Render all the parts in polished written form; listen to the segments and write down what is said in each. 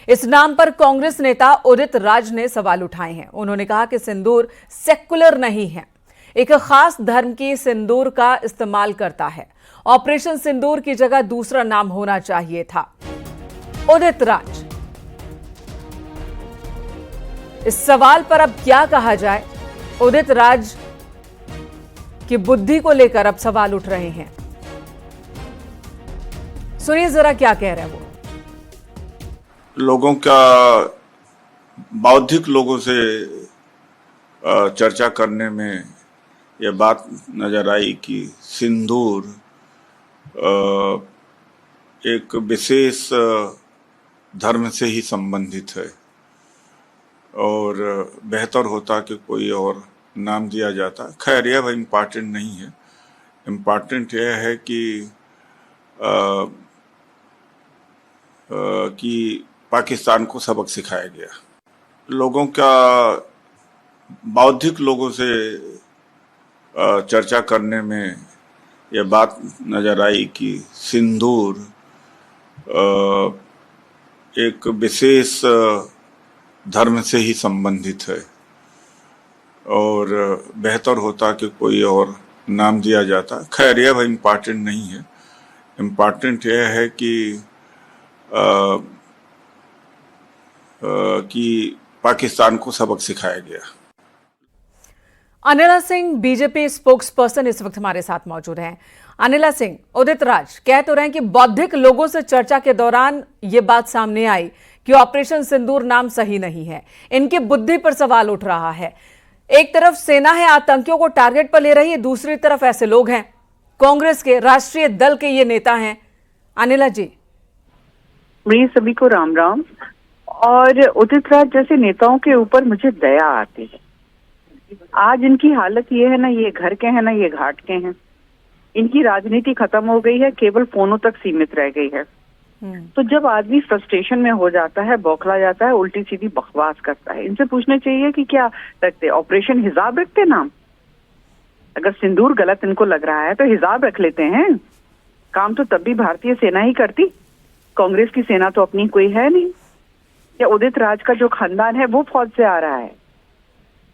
इस नाम पर कांग्रेस नेता उदित राज ने सवाल उठाए हैं। उन्होंने कहा कि सिंदूर सेक्युलर नहीं है, एक खास धर्म की सिंदूर का इस्तेमाल करता है। ऑपरेशन सिंदूर की जगह दूसरा नाम होना चाहिए था। उदित राज, इस सवाल पर अब क्या कहा जाए? उदित राज की बुद्धि को लेकर अब सवाल उठ रहे हैं। सुनिए जरा क्या कह रहे हैं वो। लोगों का बौद्धिक लोगों से चर्चा करने में यह बात नजर आई कि सिंदूर एक विशेष धर्म से ही संबंधित है और बेहतर होता कि कोई और नाम दिया जाता। खैर यह इम्पॉर्टेंट नहीं है। इम्पॉर्टेंट यह है कि पाकिस्तान को सबक सिखाया गया। लोगों का बौद्धिक लोगों से चर्चा करने में यह बात नजर आई कि सिंदूर एक विशेष धर्म से ही संबंधित है और बेहतर होता कि कोई और नाम दिया जाता। खैर यह इम्पॉर्टेंट नहीं है। इम्पॉर्टेंट यह है कि पाकिस्तान को सबक सिखाया गया। Anila Singh BJP spokes person इस वक्त हमारे साथ मौजूद हैं। अनिला सिंह, उदित राज कह तो रहे हैं कि बौद्धिक लोगों से चर्चा के दौरान यह बात सामने आई कि ऑपरेशन सिंदूर नाम सही नहीं है। इनकी बुद्धि पर सवाल उठ रहा है। एक तरफ सेना है आतंकियों को टारगेट पर ले रही है, दूसरी तरफ ऐसे लोग हैं, कांग्रेस के राष्ट्रीय दल के ये नेता हैं। अनिला जी, मेरी सभी को राम राम। और उदित राज जैसे नेताओं के ऊपर मुझे दया आती है। आज इनकी हालत ये है ना, ये घर के हैं ना ये घाट के हैं। इनकी राजनीति खत्म हो गई है, केवल फोनों तक सीमित रह गई है। तो जब आदमी फ्रस्ट्रेशन में हो जाता है, बौखला जाता है, उल्टी सीधी बकवास करता है। इनसे पूछना चाहिए कि क्या रखते, ऑपरेशन हिजाब रखते नाम? अगर सिंदूर गलत इनको लग रहा है तो हिजाब रख लेते हैं। काम तो तब भी भारतीय सेना ही करती, कांग्रेस की सेना तो अपनी कोई है नहीं। या उदित राज का जो खानदान है वो फौज से आ रहा है।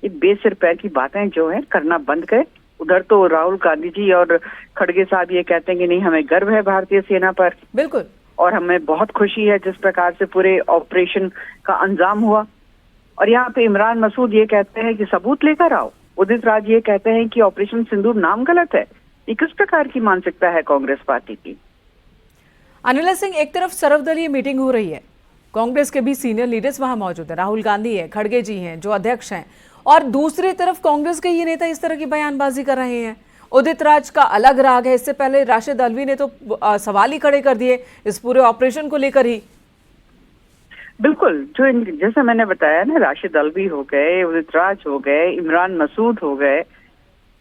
ये बेसिर पैर की बातें जो है करना बंद करें। उधर तो राहुल गांधी जी और खड़गे साहब ये कहते हैं कि नहीं, हमें गर्व है भारतीय सेना पर, बिल्कुल, और हमें बहुत खुशी है जिस प्रकार से पूरे ऑपरेशन का अंजाम हुआ। और यहाँ पे इमरान मसूद ये कहते हैं कि सबूत लेकर आओ। उदित राज ये कहते हैं कि ऑपरेशन सिंदूर नाम गलत है। ये किस प्रकार की मानसिकता है कांग्रेस पार्टी की? अनिला सिंह, एक तरफ सर्वदलीय मीटिंग हो रही है, कांग्रेस के भी सीनियर लीडर्स वहां मौजूद है, राहुल गांधी है, खड़गे जी हैं जो अध्यक्ष हैं, और दूसरी तरफ कांग्रेस के ये नेता इस तरह की बयानबाजी कर रहे हैं। उदित राज का अलग राग है। इससे पहले राशिद अल्वी ने तो सवाल ही खड़े कर दिए इस पूरे ऑपरेशन को लेकर ही। बिल्कुल, जो जैसे मैंने बताया ना, राशिद अल्वी हो गए, उदित राज हो गए, इमरान मसूद हो गए,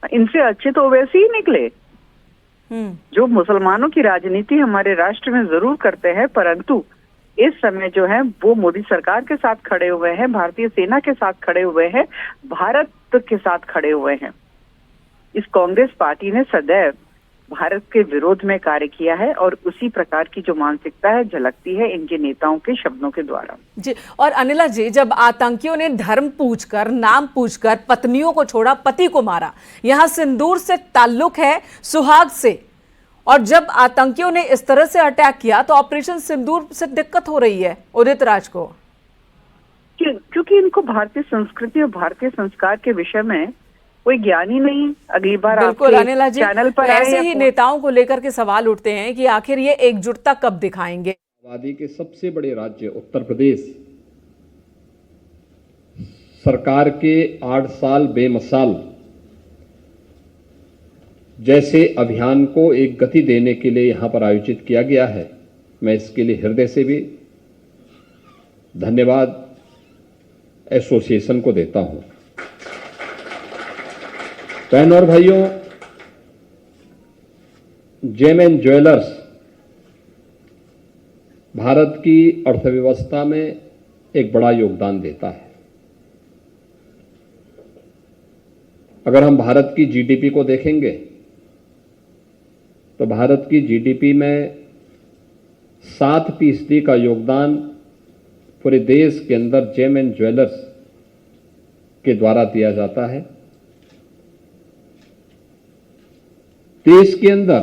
इनसे अच्छे तो वैसे ही निकले जो मुसलमानों की राजनीति हमारे राष्ट्र में जरूर करते हैं, परंतु इस समय जो है वो मोदी सरकार के साथ खड़े हुए हैं, भारतीय सेना के साथ खड़े हुए हैं, भारत के साथ खड़े हुए हैं। इस कांग्रेस पार्टी ने सदैव भारत के विरोध में कार्य किया है और उसी प्रकार की जो मानसिकता है झलकती है इनके नेताओं के शब्दों के द्वारा। जी, और अनिला जी, जब आतंकियों ने धर्म पूछकर, नाम पूछकर पत्नियों को छोड़ा, पति को मारा, यहां सिंदूर से ताल्लुक है, सुहाग से, और जब आतंकियों ने इस तरह से अटैक किया तो ऑपरेशन सिंदूर से दिक्कत हो रही है उदित राज को। क्योंकि इनको भारतीय संस्कृति और भारतीय संस्कार के विषय में कोई ज्ञान ही नहीं। अगली बार बिल्कुल अनिला जी, चैनल पर ऐसे ही नेताओं को लेकर के सवाल उठते हैं कि आखिर ये एकजुटता कब दिखाएंगे। आबादी के सबसे बड़े राज्य उत्तर प्रदेश सरकार के 8 साल बेमिसाल जैसे अभियान को एक गति देने के लिए यहां पर आयोजित किया गया है। मैं इसके लिए हृदय से भी धन्यवाद एसोसिएशन को देता हूं। बहनों और भाइयों, जेम एंड ज्वेलर्स भारत की अर्थव्यवस्था में एक बड़ा योगदान देता है। अगर हम भारत की जीडीपी को देखेंगे तो भारत की जीडीपी में 7% का योगदान पूरे देश के अंदर जेम एंड ज्वेलर्स के द्वारा दिया जाता है। देश के अंदर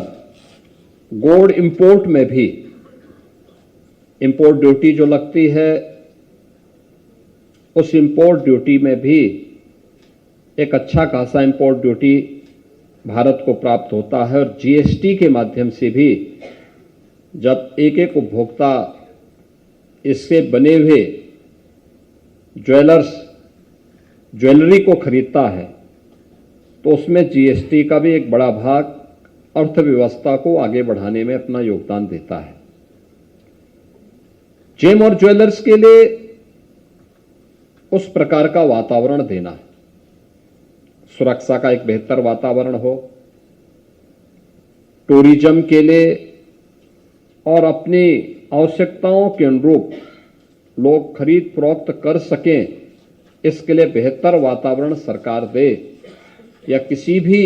गोल्ड इंपोर्ट में भी इंपोर्ट ड्यूटी जो लगती है, उस इंपोर्ट ड्यूटी में भी एक अच्छा खासा इंपोर्ट ड्यूटी भारत को प्राप्त होता है। और जीएसटी के माध्यम से भी जब एक एक उपभोक्ता इससे बने हुए ज्वेलरी को खरीदता है तो उसमें जीएसटी का भी एक बड़ा भाग अर्थव्यवस्था को आगे बढ़ाने में अपना योगदान देता है। जेम और ज्वेलर्स के लिए उस प्रकार का वातावरण देना, सुरक्षा का एक बेहतर वातावरण हो, टूरिज्म के लिए और अपनी आवश्यकताओं के अनुरूप लोग खरीद फरोख्त कर सकें, इसके लिए बेहतर वातावरण सरकार दे, या किसी भी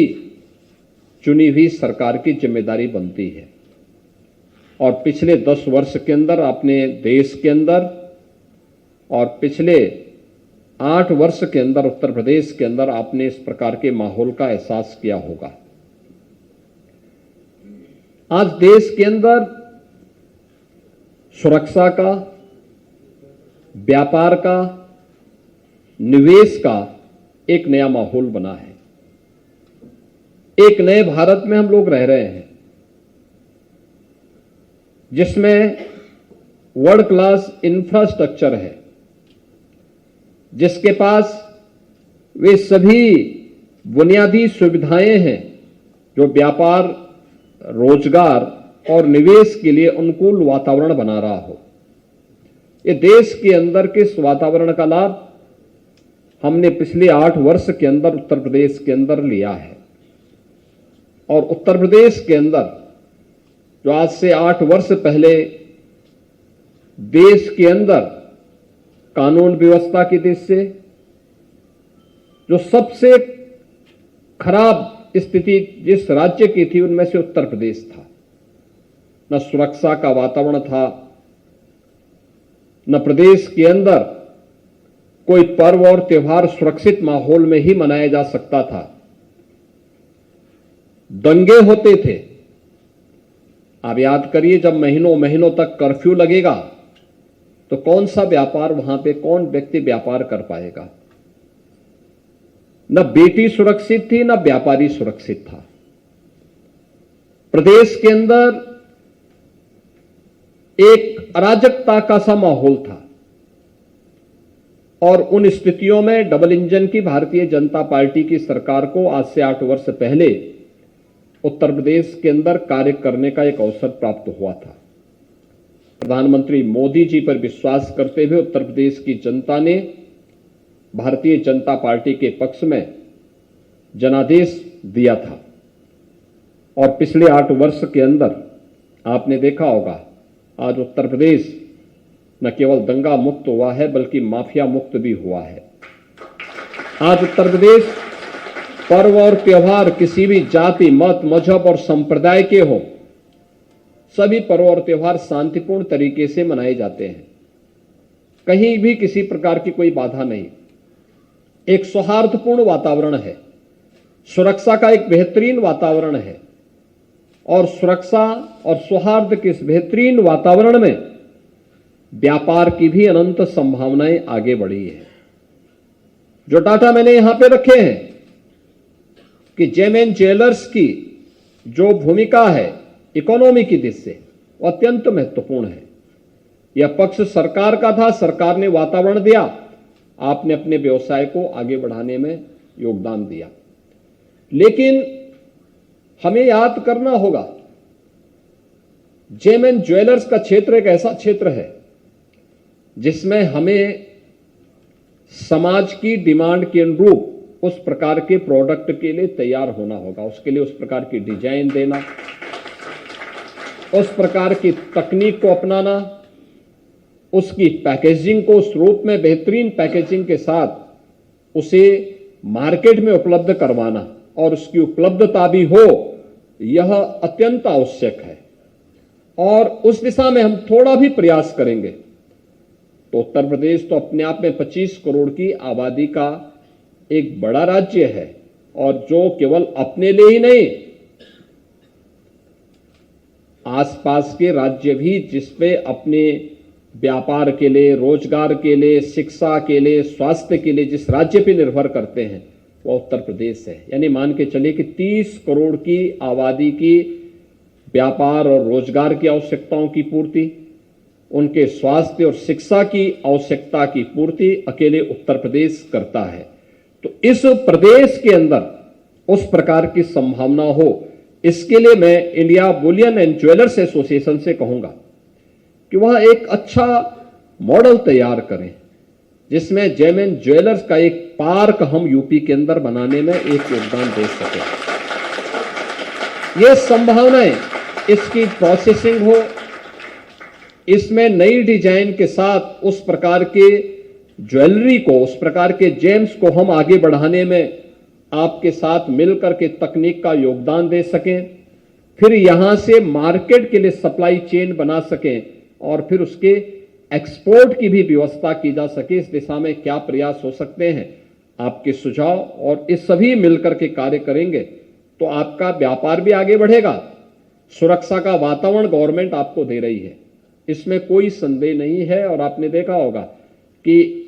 चुनी हुई सरकार की जिम्मेदारी बनती है। और पिछले 10 वर्ष के अंदर आपने देश के अंदर और पिछले 8 वर्ष के अंदर उत्तर प्रदेश के अंदर आपने इस प्रकार के माहौल का एहसास किया होगा। आज देश के अंदर सुरक्षा का, व्यापार का, निवेश का एक नया माहौल बना है। एक नए भारत में हम लोग रह रहे हैं जिसमें वर्ल्ड क्लास इंफ्रास्ट्रक्चर है, जिसके पास वे सभी बुनियादी सुविधाएं हैं जो व्यापार, रोजगार और निवेश के लिए अनुकूल वातावरण बना रहा हो। ये देश के अंदर के इस वातावरण का लाभ हमने पिछले 8 वर्ष के अंदर उत्तर प्रदेश के अंदर लिया है। और उत्तर प्रदेश के अंदर जो आज से 8 वर्ष पहले देश के अंदर कानून व्यवस्था की दृष्टि से जो सबसे खराब स्थिति जिस राज्य की थी उनमें से उत्तर प्रदेश था। न सुरक्षा का वातावरण था, न प्रदेश के अंदर कोई पर्व और त्योहार सुरक्षित माहौल में ही मनाया जा सकता था। दंगे होते थे। आप याद करिए, जब महीनों महीनों तक कर्फ्यू लगेगा तो कौन सा व्यापार वहां पे, कौन व्यक्ति व्यापार कर पाएगा। न बेटी सुरक्षित थी, न व्यापारी सुरक्षित था। प्रदेश के अंदर एक अराजकता का सा माहौल था। और उन स्थितियों में डबल इंजन की भारतीय जनता पार्टी की सरकार को आज से 8 वर्ष पहले उत्तर प्रदेश के अंदर कार्य करने का एक अवसर प्राप्त हुआ था। प्रधानमंत्री मोदी जी पर विश्वास करते हुए उत्तर प्रदेश की जनता ने भारतीय जनता पार्टी के पक्ष में जनादेश दिया था। और पिछले 8 वर्ष के अंदर आपने देखा होगा, आज उत्तर प्रदेश न केवल दंगा मुक्त हुआ है बल्कि माफिया मुक्त भी हुआ है। आज उत्तर प्रदेश पर्व और त्योहार किसी भी जाति, मत, मजहब और संप्रदाय के हो, सभी पर्व और त्योहार शांतिपूर्ण तरीके से मनाए जाते हैं। कहीं भी किसी प्रकार की कोई बाधा नहीं। एक सौहार्दपूर्ण वातावरण है, सुरक्षा का एक बेहतरीन वातावरण है। और सुरक्षा और सौहार्द के इस बेहतरीन वातावरण में व्यापार की भी अनंत संभावनाएं आगे बढ़ी है। जो डाटा मैंने यहां पे रखे हैं कि जेम एंड ज्वेलर्स की जो भूमिका है इकोनॉमी की दृष्टि से, वो अत्यंत महत्वपूर्ण है। यह पक्ष सरकार का था, सरकार ने वातावरण दिया, आपने अपने व्यवसाय को आगे बढ़ाने में योगदान दिया। लेकिन हमें याद करना होगा, जेम एंड ज्वेलर्स का क्षेत्र एक ऐसा क्षेत्र है जिसमें हमें समाज की डिमांड के अनुरूप उस प्रकार के प्रोडक्ट के लिए तैयार होना होगा। उसके लिए उस प्रकार की डिजाइन देना, उस प्रकार की तकनीक को अपनाना, उसकी पैकेजिंग को उस रूप में बेहतरीन पैकेजिंग के साथ उसे मार्केट में उपलब्ध करवाना और उसकी उपलब्धता भी हो, यह अत्यंत आवश्यक है। और उस दिशा में हम थोड़ा भी प्रयास करेंगे तो उत्तर प्रदेश तो अपने आप में 25 करोड़ की आबादी का एक बड़ा राज्य है, और जो केवल अपने लिए ही नहीं, आसपास के राज्य भी जिसपे अपने व्यापार के लिए, रोजगार के लिए, शिक्षा के लिए, स्वास्थ्य के लिए जिस राज्य पे निर्भर करते हैं वो उत्तर प्रदेश है। यानी मान के चलिए कि 30 करोड़ की आबादी की व्यापार और रोजगार की आवश्यकताओं की पूर्ति, उनके स्वास्थ्य और शिक्षा की आवश्यकता की पूर्ति अकेले उत्तर प्रदेश करता है। तो इस प्रदेश के अंदर उस प्रकार की संभावना हो, इसके लिए मैं India Boolean and jewellers association से कहूंगा कि वह एक अच्छा मॉडल तैयार करें जिसमें जेम एंड ज्वेलर्स का एक पार्क हम यूपी के अंदर बनाने में एक योगदान दे सकें। ये संभावनाएं, इसकी प्रोसेसिंग हो, इसमें नई डिजाइन के साथ उस प्रकार के ज्वेलरी को, उस प्रकार के जेम्स को हम आगे बढ़ाने में आपके साथ मिलकर के तकनीक का योगदान दे सकें, फिर यहां से मार्केट के लिए सप्लाई चेन बना सकें और फिर उसके एक्सपोर्ट की भी व्यवस्था की जा सके। इस दिशा में क्या प्रयास हो सकते हैं, आपके सुझाव, और इस सभी मिलकर के कार्य करेंगे तो आपका व्यापार भी आगे बढ़ेगा। सुरक्षा का वातावरण गवर्नमेंट आपको दे रही है, इसमें कोई संदेह नहीं है। और आपने देखा होगा कि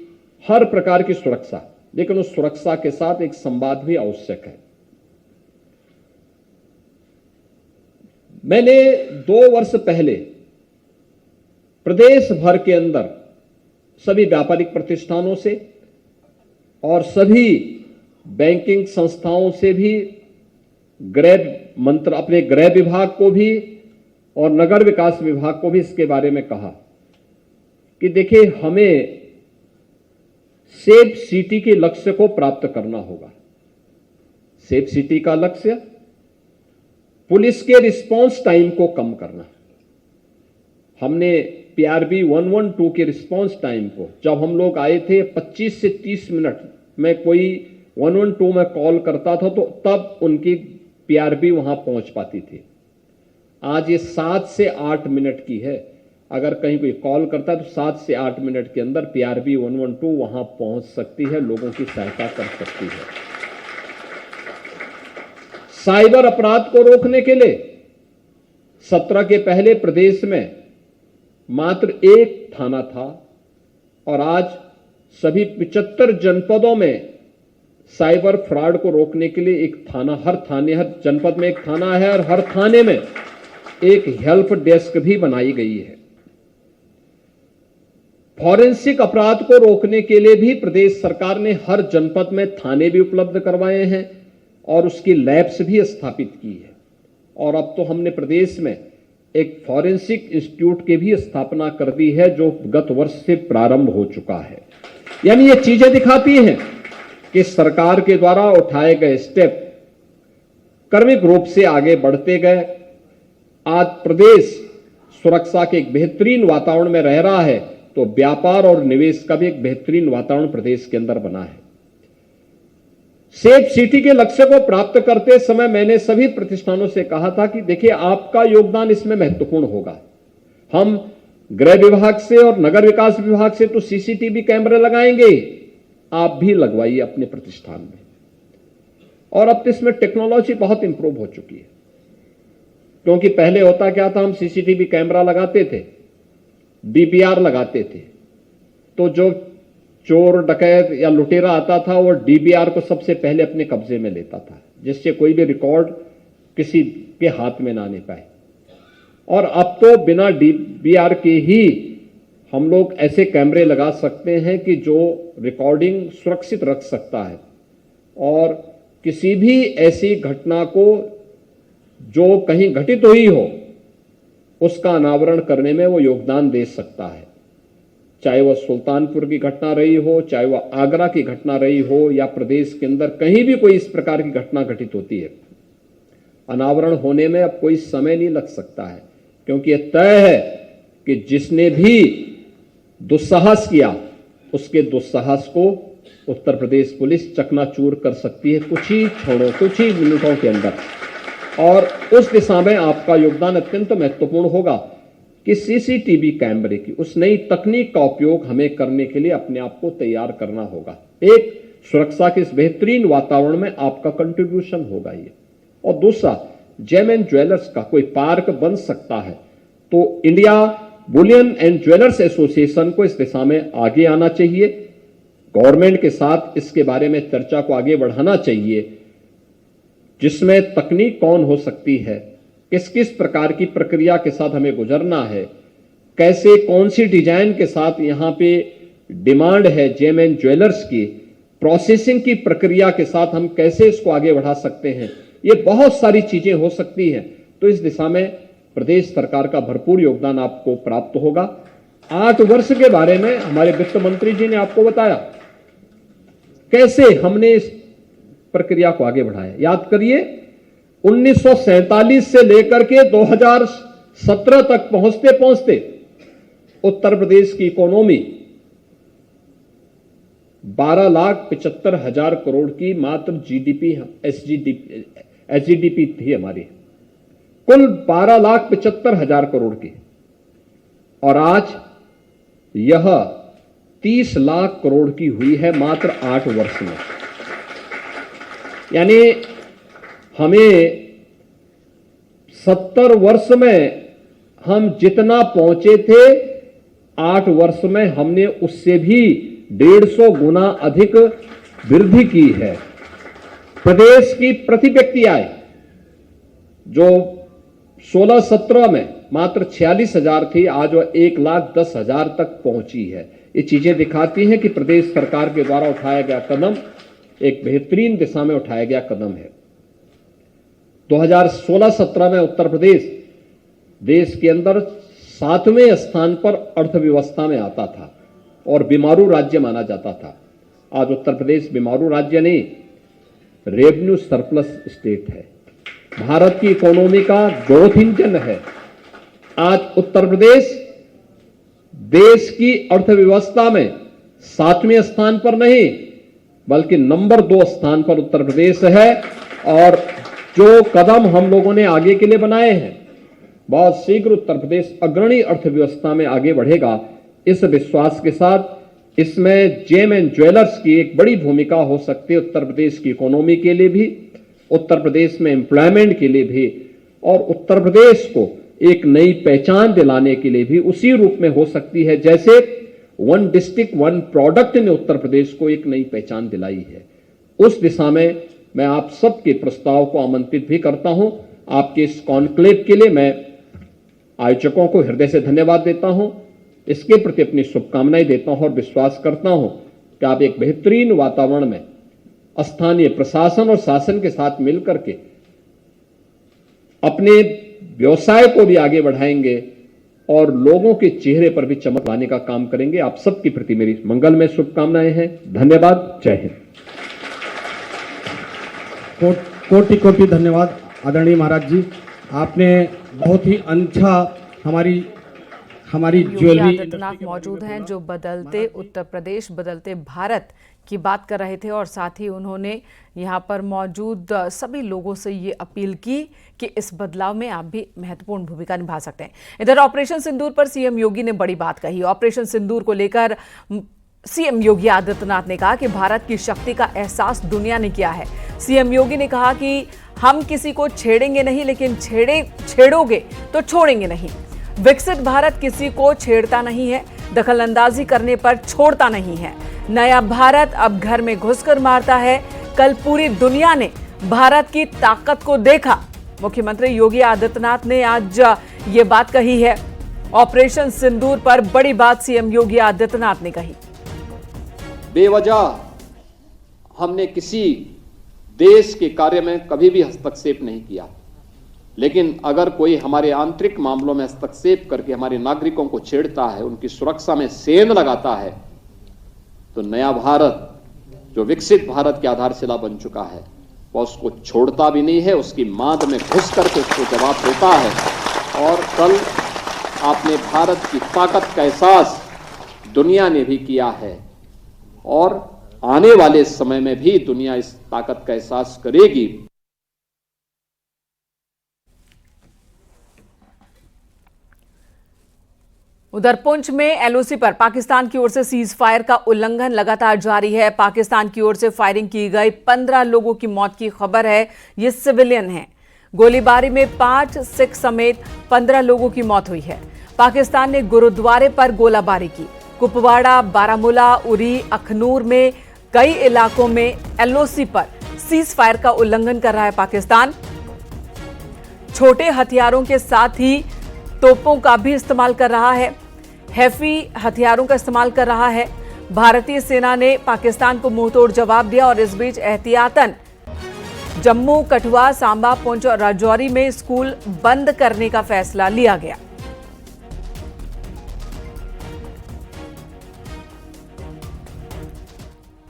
हर प्रकार की सुरक्षा, लेकिन उस सुरक्षा के साथ एक संवाद भी आवश्यक है। मैंने 2 वर्ष पहले प्रदेश भर के अंदर सभी व्यापारिक प्रतिष्ठानों से और सभी बैंकिंग संस्थाओं से भी, अपने गृह विभाग को भी और नगर विकास विभाग को भी इसके बारे में कहा कि देखिए, हमें सेफ सिटी के लक्ष्य को प्राप्त करना होगा। सेफ सिटी का लक्ष्य पुलिस के रिस्पांस टाइम को कम करना। हमने PRB 112 के रिस्पांस टाइम को, जब हम लोग आए थे 25 से 30 मिनट में कोई 112 में कॉल करता था तो तब उनकी PRB वहां पहुंच पाती थी। आज ये 7 से 8 मिनट की है। अगर कहीं कोई कॉल करता है तो 7 से 8 मिनट के अंदर PRB 112 वहां पहुंच सकती है, लोगों की सहायता कर सकती है। साइबर अपराध को रोकने के लिए 17 के पहले प्रदेश में मात्र 1 थाना था और आज सभी 75 जनपदों में साइबर फ्रॉड को रोकने के लिए एक थाना, हर जनपद में एक थाना है और हर थाने में एक हेल्प डेस्क भी बनाई गई है। फॉरेंसिक अपराध को रोकने के लिए भी प्रदेश सरकार ने हर जनपद में थाने भी उपलब्ध करवाए हैं और उसकी लैब्स भी स्थापित की है। और अब तो हमने प्रदेश में एक फॉरेंसिक इंस्टीट्यूट की भी स्थापना कर दी है जो गत वर्ष से प्रारंभ हो चुका है। यानी ये चीजें दिखाती हैं कि सरकार के द्वारा उठाए गए स्टेप क्रमिक रूप से आगे बढ़ते गए। आज प्रदेश सुरक्षा के एक बेहतरीन वातावरण में रह रहा है तो व्यापार और निवेश का भी एक बेहतरीन वातावरण प्रदेश के अंदर बना है। सेफ सिटी के लक्ष्य को प्राप्त करते समय मैंने सभी प्रतिष्ठानों से कहा था कि देखिए, आपका योगदान इसमें महत्वपूर्ण होगा। हम गृह विभाग से और नगर विकास विभाग से तो CCTV कैमरे लगाएंगे, आप भी लगवाइए अपने प्रतिष्ठान में। और अब तो इसमें टेक्नोलॉजी बहुत इंप्रूव हो चुकी है, क्योंकि पहले होता क्या था, हम CCTV कैमरा लगाते थे, DVR लगाते थे, तो जो चोर डकैत या लुटेरा आता था वो DVR को सबसे पहले अपने कब्जे में लेता था, जिससे कोई भी रिकॉर्ड किसी के हाथ में ना आने पाए। और अब तो बिना DVR के ही हम लोग ऐसे कैमरे लगा सकते हैं कि जो रिकॉर्डिंग सुरक्षित रख सकता है और किसी भी ऐसी घटना को जो कहीं घटित हुई हो उसका अनावरण करने में वो योगदान दे सकता है। चाहे वह सुल्तानपुर की घटना रही हो, चाहे वह आगरा की घटना रही हो, या प्रदेश के अंदर कहीं भी कोई इस प्रकार की घटना घटित होती है, अनावरण होने में अब कोई समय नहीं लग सकता है, क्योंकि यह तय है कि जिसने भी दुस्साहस किया उसके दुस्साहस को उत्तर प्रदेश पुलिस चकनाचूर कर सकती है कुछ ही मिनटों के अंदर। और उस दिशा में आपका योगदान अत्यंत महत्वपूर्ण होगा कि सीसीटीवी कैमरे की उस नई तकनीक का उपयोग हमें करने के लिए अपने आप को तैयार करना होगा। एक, सुरक्षा के इस बेहतरीन वातावरण में आपका कंट्रीब्यूशन होगा ये। और दूसरा, जेम एंड ज्वेलर्स का कोई पार्क बन सकता है तो India Boolean and jewellers association को इस दिशा में आगे आना चाहिए। गवर्नमेंट के साथ इसके बारे में चर्चा को आगे बढ़ाना चाहिए, जिसमें तकनीक कौन हो सकती है, किस किस प्रकार की प्रक्रिया के साथ हमें गुजरना है, कैसे कौन सी डिजाइन के साथ यहां पे डिमांड है जेम एंड ज्वेलर्स की, प्रोसेसिंग की प्रक्रिया के साथ हम कैसे इसको आगे बढ़ा सकते हैं, ये बहुत सारी चीजें हो सकती हैं। तो इस दिशा में प्रदेश सरकार का भरपूर योगदान आपको प्राप्त होगा। 8 वर्ष के बारे में हमारे वित्त मंत्री जी ने आपको बताया कैसे हमने इस प्रक्रिया को आगे बढ़ाया। याद करिए, 1947 से लेकर के 2017 तक पहुंचते पहुंचते उत्तर प्रदेश की इकोनॉमी 12,75,000 करोड़ की मात्र जीडीपी एसजीडीपी थी हमारी, कुल 12,75,000 करोड़ की, और आज यह 30 लाख करोड़ की हुई है मात्र 8 वर्ष में। यानी हमें 70 वर्ष में हम जितना पहुंचे थे, 8 वर्ष में हमने उससे भी 150 गुना अधिक वृद्धि की है। प्रदेश की प्रति व्यक्ति आय जो 16-17 में मात्र 46,000 थी, आज वह 1,10,000 तक पहुंची है। ये चीजें दिखाती हैं कि प्रदेश सरकार के द्वारा उठाया गया कदम एक बेहतरीन दिशा में उठाया गया कदम है। 2016-17 में उत्तर प्रदेश देश के अंदर 7वें स्थान पर अर्थव्यवस्था में आता था और बीमारू राज्य माना जाता था। आज उत्तर प्रदेश बीमारू राज्य नहीं, रेवेन्यू सरप्लस स्टेट है, भारत की इकोनॉमी का ग्रोथ इंजन है। आज उत्तर प्रदेश देश की अर्थव्यवस्था में 7वें स्थान पर नहीं बल्कि नंबर 2 स्थान पर उत्तर प्रदेश है। और जो कदम हम लोगों ने आगे के लिए बनाए हैं, बहुत शीघ्र उत्तर प्रदेश अग्रणी अर्थव्यवस्था में आगे बढ़ेगा। इस विश्वास के साथ इसमें जेम एंड ज्वेलर्स की एक बड़ी भूमिका हो सकती है, उत्तर प्रदेश की इकोनॉमी के लिए भी, उत्तर प्रदेश में एम्प्लॉयमेंट के लिए भी, और उत्तर प्रदेश को एक नई पहचान दिलाने के लिए भी उसी रूप में हो सकती है जैसे वन डिस्ट्रिक्ट वन प्रोडक्ट ने उत्तर प्रदेश को एक नई पहचान दिलाई है। उस दिशा में मैं आप सबके प्रस्ताव को आमंत्रित भी करता हूं। आपके इस कॉन्क्लेव के लिए मैं आयोजकों को हृदय से धन्यवाद देता हूं, इसके प्रति अपनी शुभकामनाएं देता हूं और विश्वास करता हूं कि आप एक बेहतरीन वातावरण में स्थानीय प्रशासन और शासन के साथ मिलकर के अपने व्यवसाय को भी आगे बढ़ाएंगे और लोगों के चेहरे पर भी चमक लाने का काम करेंगे। आप सबके प्रति मेरी मंगलमय शुभकामनाएं हैं। धन्यवाद। जय हिंद। कोटि कोटि धन्यवाद आदरणीय महाराज जी, आपने बहुत ही अच्छा हमारी योगी ज्वेलरी आदित्यनाथ मौजूद हैं जो बदलते उत्तर प्रदेश, बदलते भारत की बात कर रहे थे और साथ ही उन्होंने यहाँ पर मौजूद सभी लोगों से ये अपील की कि इस बदलाव में आप भी महत्वपूर्ण भूमिका निभा सकते हैं। इधर ऑपरेशन सिंदूर पर सीएम योगी ने बड़ी बात कही। ऑपरेशन सिंदूर को लेकर सीएम योगी आदित्यनाथ ने कहा कि भारत की शक्ति का एहसास दुनिया ने किया है। सीएम योगी ने कहा कि हम किसी को छेड़ेंगे नहीं, लेकिन छेड़ोगे तो छोड़ेंगे नहीं। विकसित भारत किसी को छेड़ता नहीं है, दखलंदाजी करने पर छोड़ता नहीं है। नया भारत अब घर में घुसकर मारता है। कल पूरी दुनिया ने भारत की ताकत को देखा। मुख्यमंत्री योगी आदित्यनाथ ने आज ये बात कही है। ऑपरेशन सिंदूर पर बड़ी बात सीएम योगी आदित्यनाथ ने कही। बेवजह हमने किसी देश के कार्य में कभी भी हस्तक्षेप नहीं किया, लेकिन अगर कोई हमारे आंतरिक मामलों में हस्तक्षेप करके हमारे नागरिकों को छेड़ता है, उनकी सुरक्षा में सेंध लगाता है, तो नया भारत जो विकसित भारत की आधारशिला बन चुका है वह उसको छोड़ता भी नहीं है, उसकी मांद में घुस करके उसको जवाब देता है। और कल आपने भारत की ताकत का एहसास दुनिया ने भी किया है और आने वाले समय में भी दुनिया इस ताकत का एहसास करेगी। उधर पुंछ में एलओसी पर पाकिस्तान की ओर से सीज फायर का उल्लंघन लगातार जारी है। पाकिस्तान की ओर से फायरिंग की गई 15 लोगों की मौत की खबर है। ये सिविलियन हैं। गोलीबारी में 5 सिख समेत 15 लोगों की मौत हुई है। पाकिस्तान ने गुरुद्वारे पर गोलाबारी की। कुपवाड़ा, बारामूला, उरी, अखनूर में कई इलाकों में एलओसी पर सीज फायर का उल्लंघन कर रहा है पाकिस्तान। छोटे हथियारों के साथ ही तोपों का भी इस्तेमाल कर रहा है। हैफी हथियारों का इस्तेमाल कर रहा है। भारतीय सेना ने पाकिस्तान को मुंहतोड़ जवाब दिया और इस बीच एहतियातन जम्मू, कठुआ, सांबा, पुंछ और राजौरी में स्कूल बंद करने का फैसला लिया गया।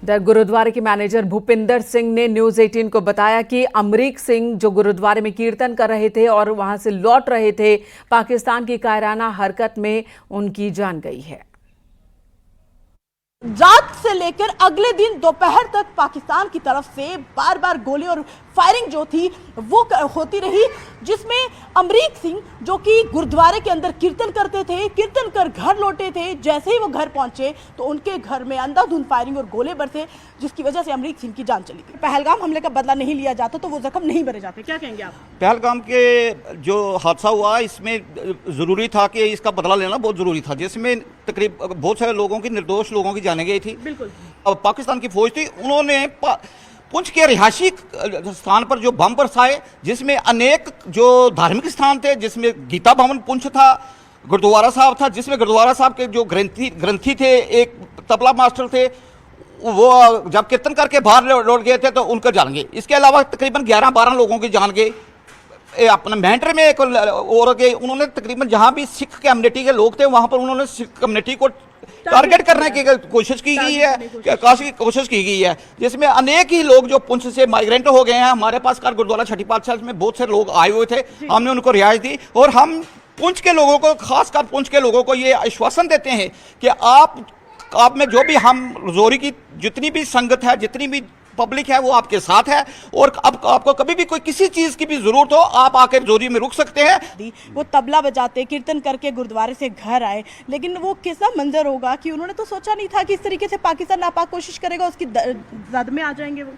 गुरुद्वारे के मैनेजर भूपिंदर सिंह ने न्यूज 18 को बताया कि अमरीक सिंह जो गुरुद्वारे में कीर्तन कर रहे थे और वहां से लौट रहे थे, पाकिस्तान की कायराना हरकत में उनकी जान गई है। रात से लेकर अगले दिन दोपहर तक पाकिस्तान की तरफ से बार बार गोली और फायरिंग जो थी वो होती रही, जिसमें अमरीक सिंह जो कि गुरुद्वारे के अंदर कीर्तन करते थे, कीर्तन कर घर लौटे थे। जैसे ही वो घर पहुंचे तो उनके घर में अंधाधुंध फायरिंग और गोले बरसे, जिसकी वजह से अमरीक सिंह की जान चली गई। पहलगाम हमले का बदला नहीं लिया जाता तो वो जख्म नहीं भरे जाते, क्या कहेंगे आप? पहलगाम के जो हादसा हुआ इसमें ज़रूरी था कि इसका बदला लेना बहुत ज़रूरी था, जिसमें तकरीब बहुत सारे लोगों की, निर्दोष लोगों की जाने गई थी। बिल्कुल। अब पाकिस्तान की फौज थी, उन्होंने पुंछ के रिहायशी स्थान पर जो बम बरसाए, जिसमें अनेक जो धार्मिक स्थान थे, जिसमें गीता भवन पुंछ था, गुरुद्वारा साहब था, जिसमें गुरुद्वारा साहब के जो ग्रंथी थे, एक तबला मास्टर थे, वो जब कीर्तन करके बाहर लौट गए थे तो उनका जान गए। इसके अलावा तकरीबन 11-12 लोगों की जान गए। अपने मेंटर में एक और के उन्होंने तकरीबन जहाँ भी सिख कम्युनिटी के लोग थे वहाँ पर उन्होंने सिख कम्युनिटी को टारगेट करने की कोशिश की गई है, कोशिश की गई है, जिसमें अनेक ही लोग जो पुंछ से माइग्रेंट हो गए हैं। हमारे पास कार गुरुद्वारा छठी पातशाह में बहुत से लोग आए हुए थे, हमने उनको रिहायश दी और हम पुंछ के लोगों को, खासकर पुंछ के लोगों को ये आश्वासन देते हैं कि आप में जो भी हम रजौरी की जितनी भी संगत है, जितनी भी पब्लिक है, वो आपके साथ है और अब आपको कभी भी कोई किसी चीज की भी जरूरत हो आप आकर रजौरी में रुक सकते हैं। वो तबला बजाते, कीर्तन करके गुरुद्वारे से घर आए, लेकिन वो कैसा मंजर होगा कि उन्होंने तो सोचा नहीं था कि इस तरीके से पाकिस्तान नापाक कोशिश करेगा, उसकी जद में आ जाएंगे वो।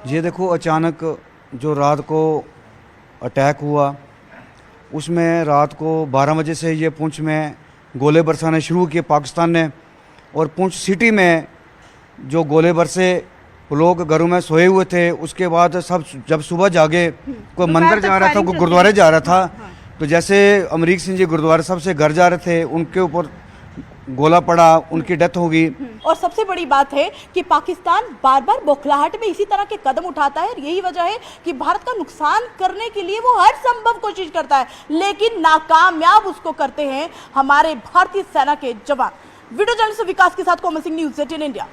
ये देखो, अचानक जो रात को अटैक हुआ उसमें रात को 12 बजे से ये पुंछ में गोले बरसाने शुरू किए पाकिस्तान ने, और पुंछ सिटी में जो गोले बरसे, लोग घरों में सोए हुए थे। उसके बाद सब जब सुबह जागे, कोई मंदिर जा रहा था, कोई गुरुद्वारे जा रहा था, तो जैसे अमरीक सिंह जी गुरुद्वारे साहब से घर जा रहे थे, उनके ऊपर गोला पड़ा, उनकी डेथ हो गई। और सबसे बड़ी बात है कि पाकिस्तान बार बार बौखलाहट में इसी तरह के कदम उठाता है, यही वजह है कि भारत का नुकसान करने के लिए वो हर संभव कोशिश करता है, लेकिन नाकामयाब उसको करते हैं हमारे भारतीय सेना के जवान। वीडियो जर्नलिस्ट विकास के साथ कोमल सिंह, न्यूज़ 18 इंडिया।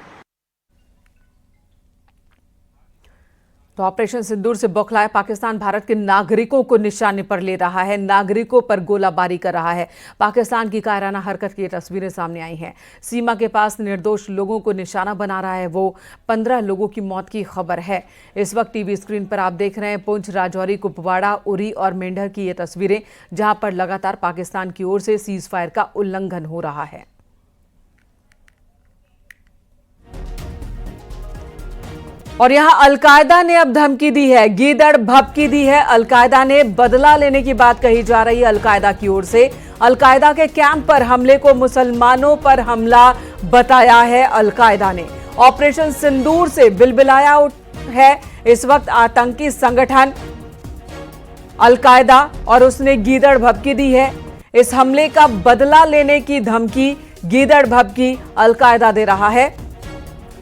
तो ऑपरेशन सिंदूर से बौखलाए पाकिस्तान भारत के नागरिकों को निशाने पर ले रहा है, नागरिकों पर गोलाबारी कर रहा है। पाकिस्तान की कायराना हरकत की तस्वीरें सामने आई हैं। सीमा के पास निर्दोष लोगों को निशाना बना रहा है वो। 15 लोगों की मौत की खबर है। इस वक्त टीवी स्क्रीन पर आप देख रहे हैं पुंछ, राजौरी, कुपवाड़ा, उरी और मेंढर की ये तस्वीरें, जहां पर लगातार पाकिस्तान की ओर से सीज फायर का उल्लंघन हो रहा है। और यहां अलकायदा ने अब धमकी दी है, गीदड़ भभकी दी है। अलकायदा ने बदला लेने की बात कही जा रही है अलकायदा की ओर से। अलकायदा के कैंप पर हमले को मुसलमानों पर हमला बताया है अलकायदा ने। ऑपरेशन सिंदूर से बिलबिलाया है इस वक्त आतंकी संगठन अलकायदा और उसने गीदड़ भभकी दी है। इस हमले का बदला लेने की धमकी गीदड़ भभकी अलकायदा दे रहा है।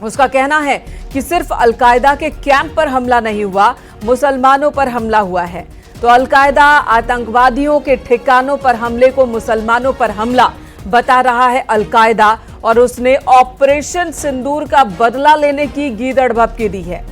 उसका कहना है कि सिर्फ अलकायदा के कैंप पर हमला नहीं हुआ, मुसलमानों पर हमला हुआ है। तो अलकायदा आतंकवादियों के ठिकानों पर हमले को मुसलमानों पर हमला बता रहा है अलकायदा, और उसने ऑपरेशन सिंदूर का बदला लेने की गीदड़ भभकी दी है।